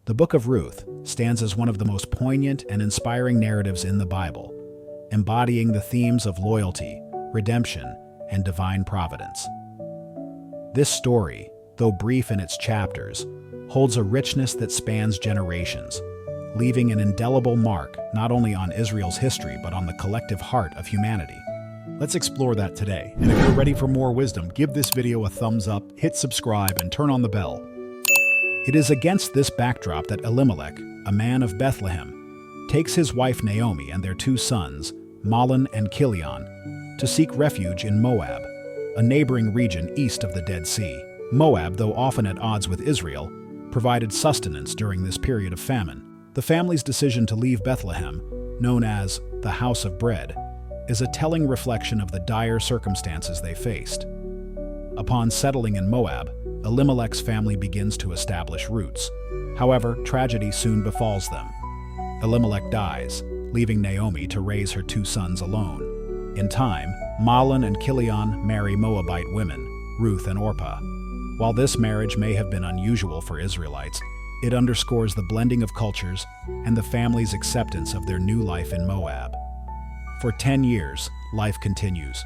The book of Ruth stands as one of the most poignant and inspiring narratives in the Bible, embodying the themes of loyalty, redemption, and divine providence. This story, though brief in its chapters, holds a richness that spans generations, leaving an indelible mark not only on Israel's history but on the collective heart of humanity. Let's explore that today. And if you're ready for more wisdom, give this video a thumbs up, hit subscribe, and turn on the bell. It is against this backdrop that Elimelech, a man of Bethlehem, takes his wife Naomi and their two sons, Mahlon and Chilion, to seek refuge in Moab, a neighboring region east of the Dead Sea. Moab, though often at odds with Israel, provided sustenance during this period of famine. The family's decision to leave Bethlehem, known as the House of Bread, is a telling reflection of the dire circumstances they faced. Upon settling in Moab, Elimelech's family begins to establish roots. However, tragedy soon befalls them. Elimelech dies, leaving Naomi to raise her two sons alone. In time, Mahlon and Chilion marry Moabite women, Ruth and Orpah. While this marriage may have been unusual for Israelites, it underscores the blending of cultures and the family's acceptance of their new life in Moab. For 10 years, life continues,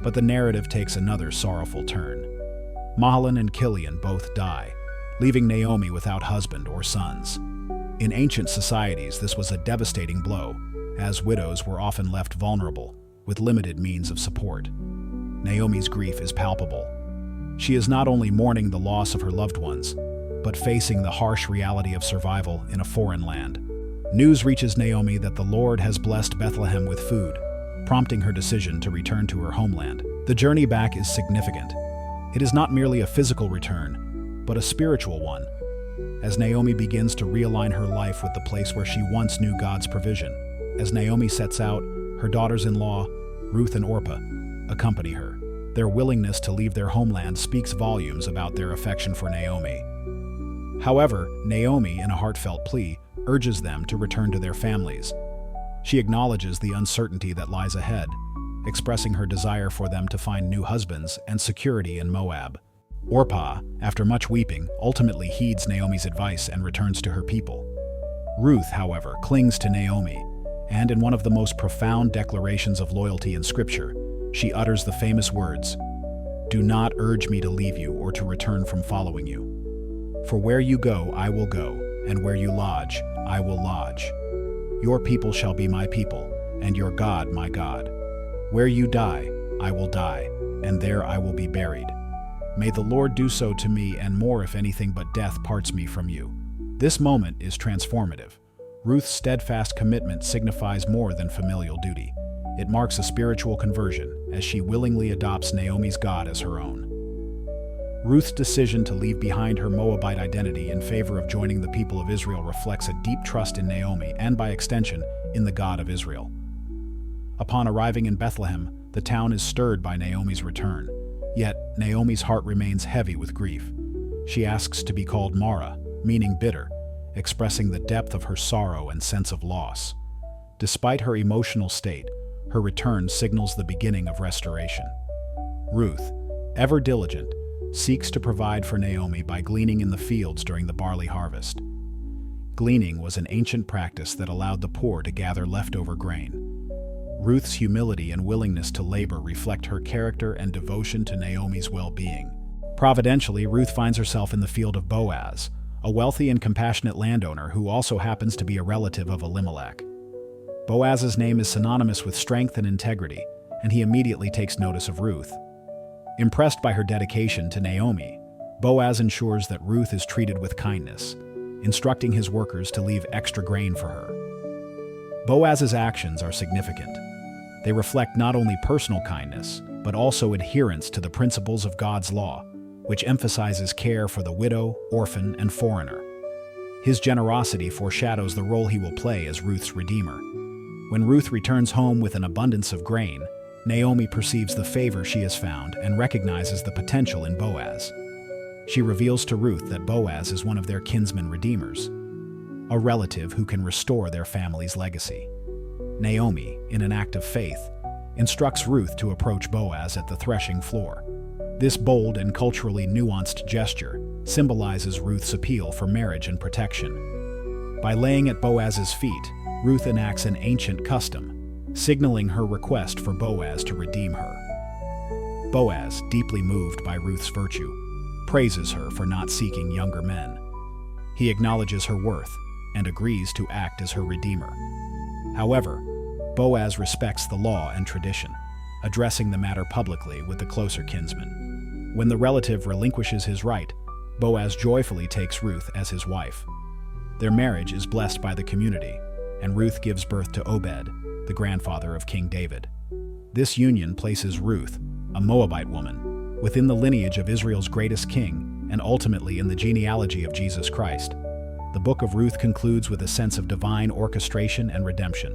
but the narrative takes another sorrowful turn. Mahlon and Chilion both die, leaving Naomi without husband or sons. In ancient societies, this was a devastating blow, as widows were often left vulnerable, with limited means of support. Naomi's grief is palpable. She is not only mourning the loss of her loved ones, but facing the harsh reality of survival in a foreign land. News reaches Naomi that the Lord has blessed Bethlehem with food, prompting her decision to return to her homeland. The journey back is significant. It is not merely a physical return, but a spiritual one, as Naomi begins to realign her life with the place where she once knew God's provision. As Naomi sets out, her daughters-in-law, Ruth and Orpah, accompany her. Their willingness to leave their homeland speaks volumes about their affection for Naomi. However, Naomi, in a heartfelt plea, urges them to return to their families. She acknowledges the uncertainty that lies ahead, expressing her desire for them to find new husbands and security in Moab. Orpah, after much weeping, ultimately heeds Naomi's advice and returns to her people. Ruth, however, clings to Naomi, and in one of the most profound declarations of loyalty in Scripture, she utters the famous words, "Do not urge me to leave you or to return from following you. For where you go, I will go, and where you lodge, I will lodge. Your people shall be my people, and your God my God. Where you die, I will die, and there I will be buried. May the Lord do so to me and more if anything but death parts me from you." This moment is transformative. Ruth's steadfast commitment signifies more than familial duty. It marks a spiritual conversion as she willingly adopts Naomi's God as her own. Ruth's decision to leave behind her Moabite identity in favor of joining the people of Israel reflects a deep trust in Naomi and, by extension, in the God of Israel. Upon arriving in Bethlehem, the town is stirred by Naomi's return. Yet, Naomi's heart remains heavy with grief. She asks to be called Mara, meaning bitter, expressing the depth of her sorrow and sense of loss. Despite her emotional state, her return signals the beginning of restoration. Ruth, ever diligent, seeks to provide for Naomi by gleaning in the fields during the barley harvest. Gleaning was an ancient practice that allowed the poor to gather leftover grain. Ruth's humility and willingness to labor reflect her character and devotion to Naomi's well-being. Providentially, Ruth finds herself in the field of Boaz, a wealthy and compassionate landowner who also happens to be a relative of Elimelech. Boaz's name is synonymous with strength and integrity, and he immediately takes notice of Ruth. Impressed by her dedication to Naomi, Boaz ensures that Ruth is treated with kindness, instructing his workers to leave extra grain for her. Boaz's actions are significant. They reflect not only personal kindness, but also adherence to the principles of God's law, which emphasizes care for the widow, orphan, and foreigner. His generosity foreshadows the role he will play as Ruth's redeemer. When Ruth returns home with an abundance of grain, Naomi perceives the favor she has found and recognizes the potential in Boaz. She reveals to Ruth that Boaz is one of their kinsman redeemers, a relative who can restore their family's legacy. Naomi, in an act of faith, instructs Ruth to approach Boaz at the threshing floor. This bold and culturally nuanced gesture symbolizes Ruth's appeal for marriage and protection. By laying at Boaz's feet, Ruth enacts an ancient custom, signaling her request for Boaz to redeem her. Boaz, deeply moved by Ruth's virtue, praises her for not seeking younger men. He acknowledges her worth and agrees to act as her redeemer. However, Boaz respects the law and tradition, addressing the matter publicly with the closer kinsman. When the relative relinquishes his right, Boaz joyfully takes Ruth as his wife. Their marriage is blessed by the community, and Ruth gives birth to Obed, the grandfather of King David. This union places Ruth, a Moabite woman, within the lineage of Israel's greatest king and ultimately in the genealogy of Jesus Christ. The book of Ruth concludes with a sense of divine orchestration and redemption.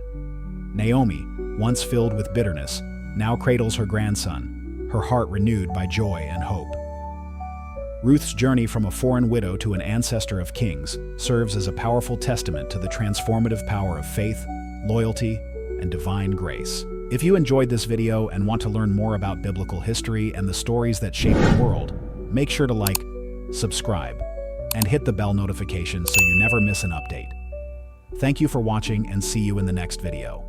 Naomi, once filled with bitterness, now cradles her grandson, her heart renewed by joy and hope. Ruth's journey from a foreign widow to an ancestor of kings serves as a powerful testament to the transformative power of faith, loyalty, and divine grace. If you enjoyed this video and want to learn more about biblical history and the stories that shape the world, make sure to like, subscribe, and hit the bell notification so you never miss an update. Thank you for watching and see you in the next video.